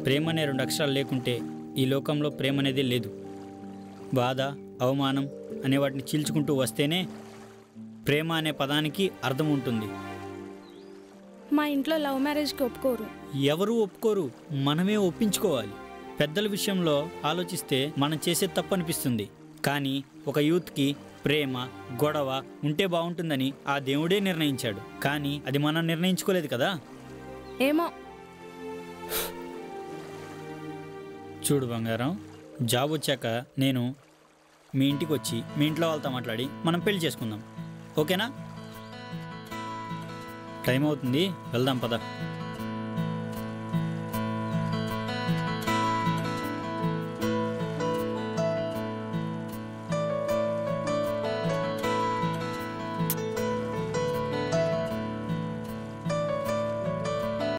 ప్రేమ అనే 2 అక్షరాలు లేకుంటే ఈ లోకంలో ప్రేమ అనేది లేదు. బాధ, అవమానం అనే వాటిని చీల్చుకుంటూ వస్తేనే ప్రేమ అనే పదానికి అర్థం ఉంటుంది. మా ఇంట్లో లవ్ మ్యారేజ్కి ఒప్పుకోరు. ఎవరూ ఒప్పుకోరు, మనమే ఒప్పించుకోవాలి. పెద్దల విషయంలో ఆలోచిస్తే మనం చేసే తప్పు అనిపిస్తుంది. కానీ ఒక యూత్కి ప్రేమ, గొడవ ఉంటే బాగుంటుందని ఆ దేవుడే నిర్ణయించాడు. కానీ అది మనం నిర్ణయించుకోలేదు కదా. ఏమో. చూడు బంగారం, జాబ్ వచ్చాక నేను మీ ఇంటికి వచ్చి మీ ఇంట్లో వాళ్ళతో మాట్లాడి మనం పెళ్లి చేసుకుందాం, ఓకేనా? టైం అవుతుంది, వెళ్దాం పద.